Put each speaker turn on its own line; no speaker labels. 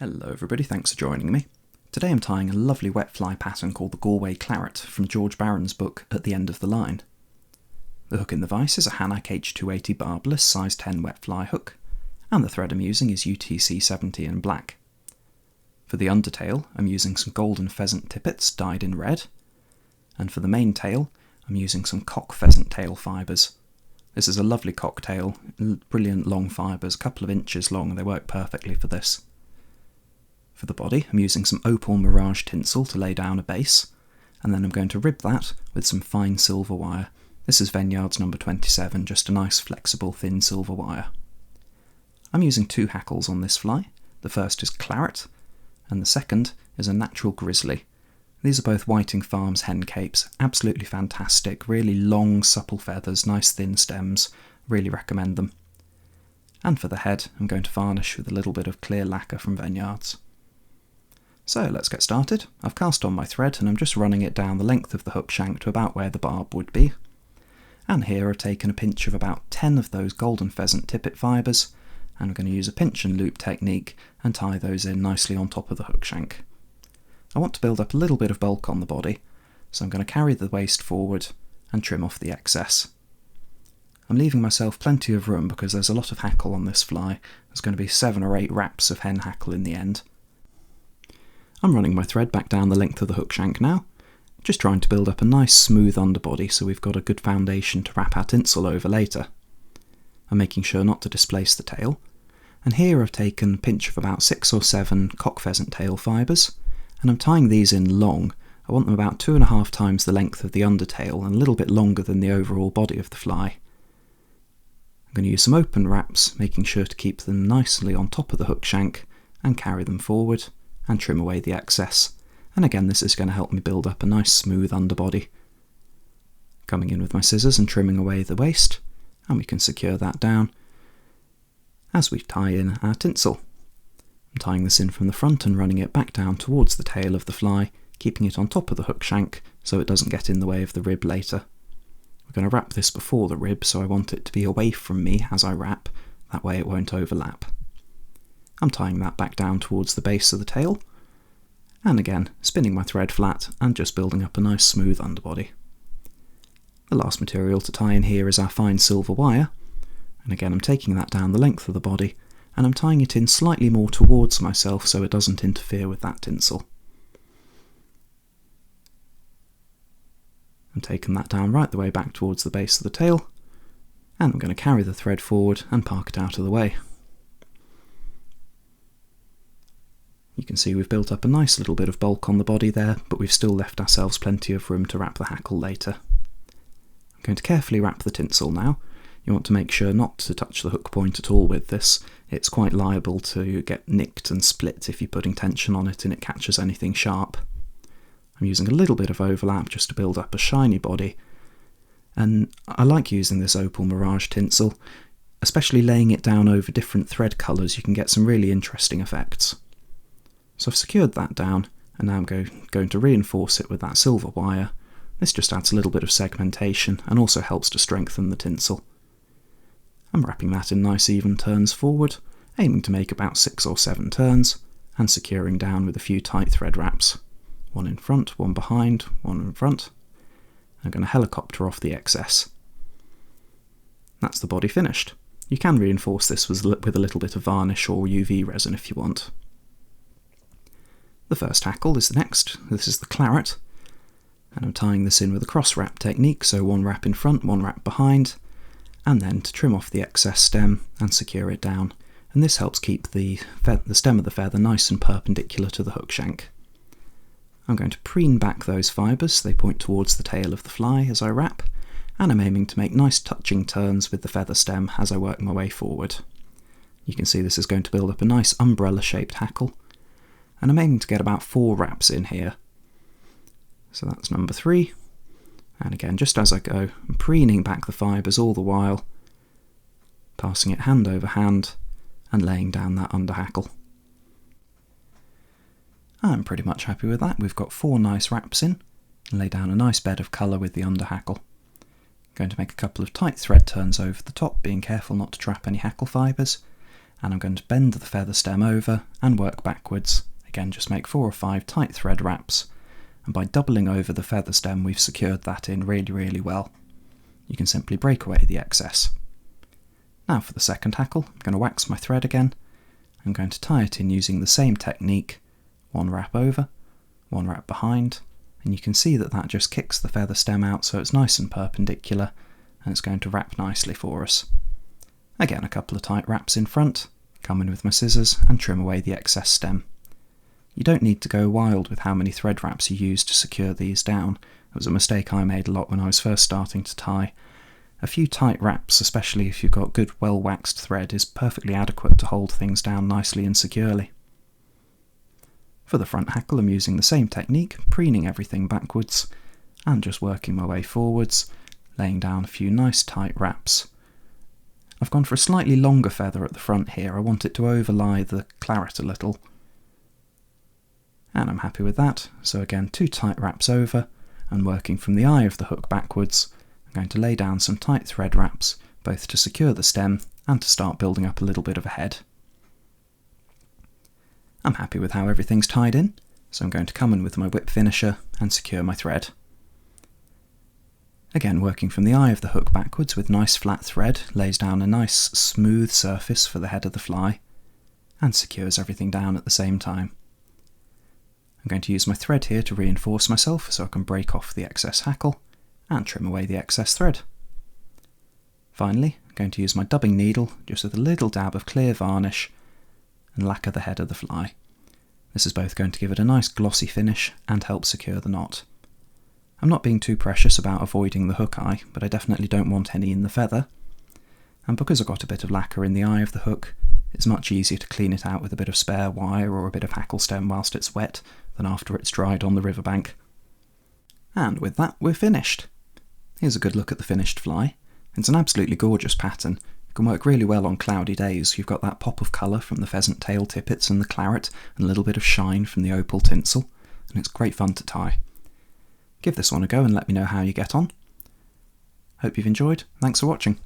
Hello everybody, thanks for joining me. Today I'm tying a lovely wet fly pattern called the Galway Claret from George Barron's book At the End of the Line. The hook in the vise is a Hackle H280 barbless size 10 wet fly hook, and the thread I'm using is UTC 70 in black. For the undertail I'm using some golden pheasant tippets dyed in red, and for the main tail I'm using some cock pheasant tail fibres. This is a lovely cocktail, brilliant long fibres, a couple of inches long, and they work perfectly for this. For the body, I'm using some opal mirage tinsel to lay down a base, and then I'm going to rib that with some fine silver wire. This is Vineyards number 27, just a nice flexible thin silver wire. I'm using two hackles on this fly. The first is Claret, and the second is a natural grizzly. These are both Whiting Farms hen capes, absolutely fantastic, really long supple feathers, nice thin stems, really recommend them. And for the head, I'm going to varnish with a little bit of clear lacquer from Vineyards. So let's get started. I've cast on my thread and I'm just running it down the length of the hook shank to about where the barb would be. And here I've taken a pinch of about 10 of those golden pheasant tippet fibres, and I'm going to use a pinch and loop technique and tie those in nicely on top of the hook shank. I want to build up a little bit of bulk on the body, so I'm going to carry the waist forward and trim off the excess. I'm leaving myself plenty of room because there's a lot of hackle on this fly. There's going to be 7 or 8 wraps of hen hackle in the end. I'm running my thread back down the length of the hook shank now, just trying to build up a nice smooth underbody so we've got a good foundation to wrap our tinsel over later. I'm making sure not to displace the tail, and here I've taken a pinch of about 6 or 7 cock pheasant tail fibres, and I'm tying these in long. I want them about 2.5 times the length of the undertail and a little bit longer than the overall body of the fly. I'm going to use some open wraps, making sure to keep them nicely on top of the hook shank and carry them forward and trim away the excess, and again this is going to help me build up a nice smooth underbody. Coming in with my scissors and trimming away the waist, and we can secure that down as we tie in our tinsel. I'm tying this in from the front and running it back down towards the tail of the fly, keeping it on top of the hook shank so it doesn't get in the way of the rib later. We're going to wrap this before the rib, so I want it to be away from me as I wrap, that way it won't overlap. I'm tying that back down towards the base of the tail, and again spinning my thread flat and just building up a nice smooth underbody. The last material to tie in here is our fine silver wire, and again I'm taking that down the length of the body and I'm tying it in slightly more towards myself so it doesn't interfere with that tinsel. I'm taking that down right the way back towards the base of the tail, and I'm going to carry the thread forward and park it out of the way. You can see we've built up a nice little bit of bulk on the body there, but we've still left ourselves plenty of room to wrap the hackle later. I'm going to carefully wrap the tinsel now. You want to make sure not to touch the hook point at all with this. It's quite liable to get nicked and split if you're putting tension on it and it catches anything sharp. I'm using a little bit of overlap just to build up a shiny body, and I like using this opal mirage tinsel, especially laying it down over different thread colours. You can get some really interesting effects. So I've secured that down, and now I'm going to reinforce it with that silver wire. This just adds a little bit of segmentation and also helps to strengthen the tinsel. I'm wrapping that in nice even turns forward, aiming to make about 6 or 7 turns, and securing down with a few tight thread wraps. One in front, one behind, one in front. I'm going to helicopter off the excess. That's the body finished. You can reinforce this with a little bit of varnish or UV resin if you want. The first hackle is the next. This is the Claret, and I'm tying this in with a cross wrap technique, so one wrap in front, one wrap behind, and then to trim off the excess stem and secure it down, and this helps keep the stem of the feather nice and perpendicular to the hook shank. I'm going to preen back those fibres so they point towards the tail of the fly as I wrap, and I'm aiming to make nice touching turns with the feather stem as I work my way forward. You can see this is going to build up a nice umbrella shaped hackle, and I'm aiming to get about 4 wraps in here. So that's number 3, and again just as I go, I'm preening back the fibres all the while, passing it hand over hand and laying down that under hackle. I'm pretty much happy with that. We've got 4 nice wraps in, and lay down a nice bed of colour with the under hackle. I'm going to make a couple of tight thread turns over the top, being careful not to trap any hackle fibres, and I'm going to bend the feather stem over and work backwards. Again, just make 4 or 5 tight thread wraps, and by doubling over the feather stem we've secured that in really well. You can simply break away the excess. Now for the second hackle, I'm going to wax my thread again. I'm going to tie it in using the same technique, 1 wrap over, 1 wrap behind, and you can see that that just kicks the feather stem out so it's nice and perpendicular, and it's going to wrap nicely for us. Again, a couple of tight wraps in front, come in with my scissors and trim away the excess stem. You don't need to go wild with how many thread wraps you use to secure these down. It was a mistake I made a lot when I was first starting to tie. A few tight wraps, especially if you've got good well-waxed thread, is perfectly adequate to hold things down nicely and securely. For the front hackle I'm using the same technique, preening everything backwards and just working my way forwards, laying down a few nice tight wraps. I've gone for a slightly longer feather at the front here. I want it to overlie the claret a little. And I'm happy with that, so again 2 tight wraps over, and working from the eye of the hook backwards, I'm going to lay down some tight thread wraps, both to secure the stem and to start building up a little bit of a head. I'm happy with how everything's tied in, so I'm going to come in with my whip finisher and secure my thread. Again, working from the eye of the hook backwards with nice flat thread, lays down a nice smooth surface for the head of the fly, and secures everything down at the same time. I'm going to use my thread here to reinforce myself so I can break off the excess hackle and trim away the excess thread. Finally, I'm going to use my dubbing needle just with a little dab of clear varnish and lacquer the head of the fly. This is both going to give it a nice glossy finish and help secure the knot. I'm not being too precious about avoiding the hook eye, but I definitely don't want any in the feather. And because I've got a bit of lacquer in the eye of the hook, it's much easier to clean it out with a bit of spare wire or a bit of hackle stem whilst it's wet than after it's dried on the riverbank. And with that, we're finished. Here's a good look at the finished fly. It's an absolutely gorgeous pattern. It can work really well on cloudy days. You've got that pop of colour from the pheasant tail tippets and the claret, and a little bit of shine from the opal tinsel, and it's great fun to tie. Give this one a go and let me know how you get on. Hope you've enjoyed. Thanks for watching.